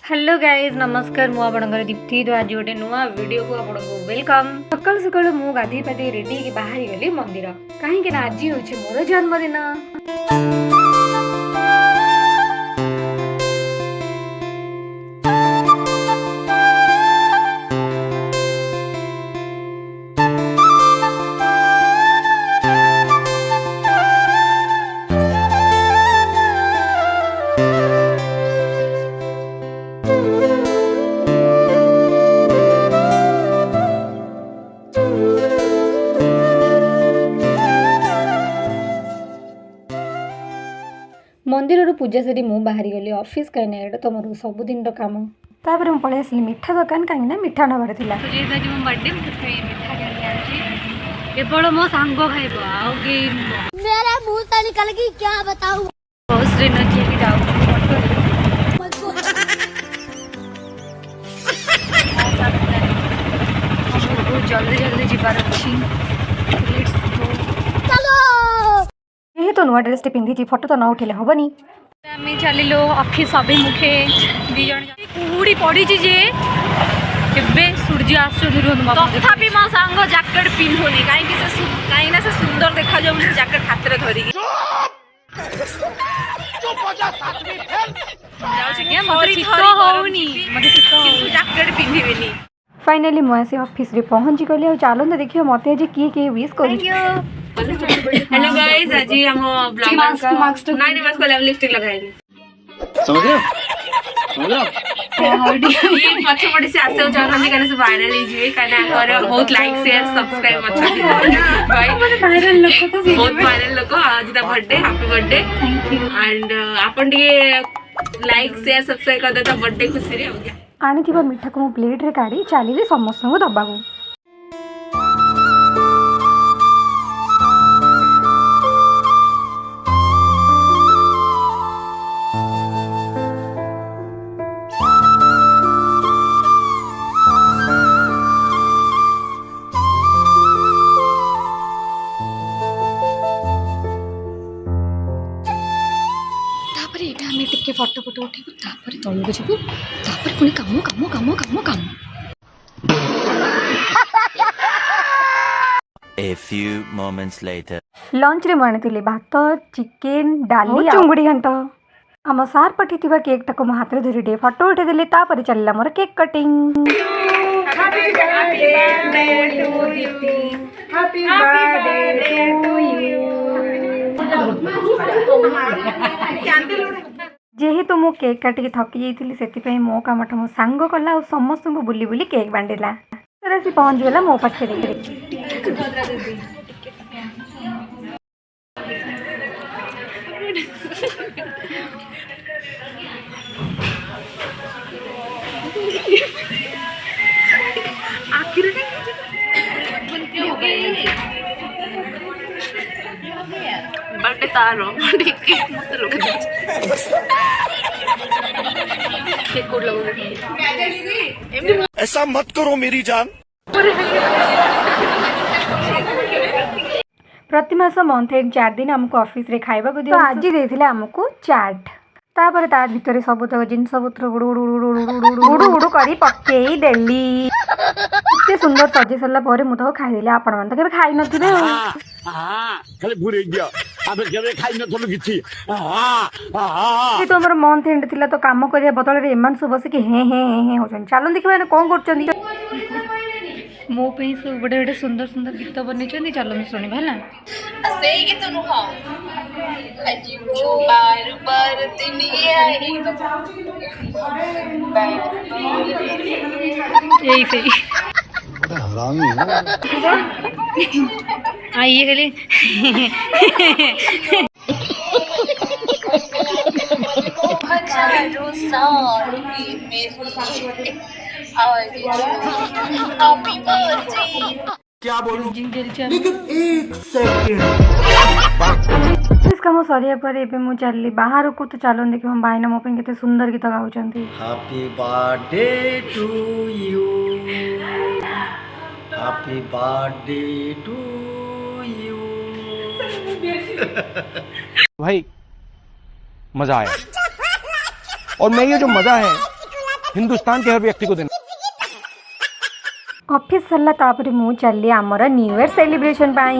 Hello guys नमस्कार मु आपणकर दीप्ति तो आज गोटे नुआ वीडियो को आपको वेलकम। सकाल सकाल मु गाधी पाधी रेडी की बाहरी गली मंदिर कहीं आज हूँ मोर जन्मदिन। मंदिर पूजा सारी मु बाहरी गली ऑफिस कहीं एटा तो मोर सबुदिन कम तापर मुझे पलि आसली मिठा दुकान कहीं मिठा नबार था बर्थडे केवल मो सांग खाइब मेरा मुंह से निकल गई क्या बताऊं। बस रे न कि जाऊ बहुत जल्दी जल्दी जीवार अच्छी तो नुआ ड्रेस पिंधि फोटो तो न उठे हेनी आम चलिलु ऑफिस अभिमुखे दीज कुहुड़ी पड़ी जे सूर्य आसपी मो सांग जैकेट पिंधुनी कहीं से सुंदर देखा जाऊ जैकेट हाथ में धरिकी जैकेट पिंधि फाइनाली मुझे ऑफिस रे पहुंची गली और चलते देखिए मत आज किए विश कर हेलो गाइस आज हम ब्लॉग मास्क नहीं मास्क को लिपस्टिक लगाएंगे समझ रहे हो ये पछे पड़ी से आसे चाहते कने से वायरल ही जे कने और बहुत लाइक शेयर सब्सक्राइब अच्छा भाई वायरल लोग तो बहुत वायरल लोग आज दा birthday happy birthday thank you and आपन के लाइक शेयर सब्सक्राइब कर देता बर्थडे खुशी रे हो गया आनी थिबा मिठा को प्लेट रे काढी चालीले समस्त को दबागु टिके फटो फटो उठेबू तलू जीवु पुणी कम कम कम कम कम A few moments later. Lunch रे मानिथिली भात चिकेन डाली चुंगुड़ी घंट आम सार पठी केक टाको मो हाथ धरी डे फोटो उठे देली तापर चलला मोर cake cutting happy birthday to Dipti happy birthday to you जेहेतु मु केक काटिक थकी जाइली से मो कामटा मो सांग कला और समस्त को बुली बुली केक बांटिला तर सी पहुँच गला मो पाखे बर्थडे तारो बर्थडे केक मत लोग केक कोड लगो ऐसा मत करो मेरी जान। प्रति मास मंथ एंड 4 दिन हमको ऑफिस रे खाइबा को दियो आज देथिले हमको चाट तापर ता भितर सब तक जिनस पत्र गुड़ गुड़ गुड़ गुड़ गुड़ गुड़ करी पक्के देली इतने सुंदर सजे सरला परे मु तो खाइ देली आपण मन तो केबे खाइ नथिबे खाली भूरे गया आबे केबे खाइ नथलो किछि ये तो हमर मंथ एंड थिला तो काम करिया बदल रे एमान सब बसे कि हे हे हे होचन चलन देखबे कोन करचंदी मो पे सब बड़े बड़े सुंदर सुंदर गीत बने चलन शुणी भला से गीत नुह बार बार दुनिया यही सही आइए गली हजारों साल मेरी हैप्पी बर्थडे क्या बोलूं इसका मो सरिया पर एबे मु चलली बाहर को तो चलन देखि हम भाईना मो पे केते सुंदर गीत गाउचंती happy birthday to you happy birthday to you भाई मजा आया और मैं ये जो मजा है हिंदुस्तान के हर व्यक्ति को देना। ऑफिस सरला तापर मु चली आमर new year celebration pi.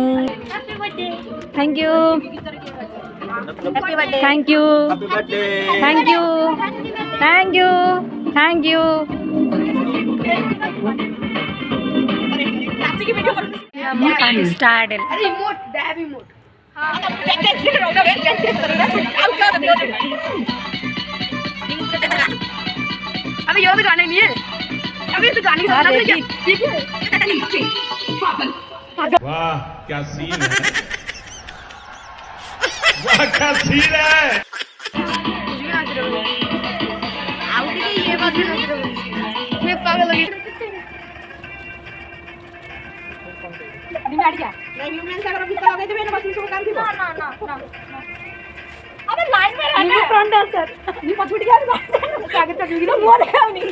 Thank you thank you thank you thank you thank you. Party start अभी यो तो गाने नहीं है, अभी तो गाने वाह क्या सीन है, वाह क्या सीन है। ये बात मैं पागल लगी। नहीं मैं सागर भी चला गए थे मैंने बस इसको काम किया। ना अबे लाइन में रहना है फ्रंट डांसर ये मत छूट गया सागर का वीडियो मुंह दिखाओ नहीं।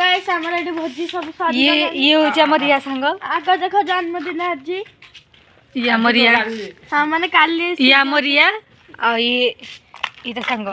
गाइस हमारा एटे भोजी सब साथ ये हो जा मरिया संग आगे देखो जन्मदिन है जी। या मरिया हां माने काली या मरिया और ये तो संग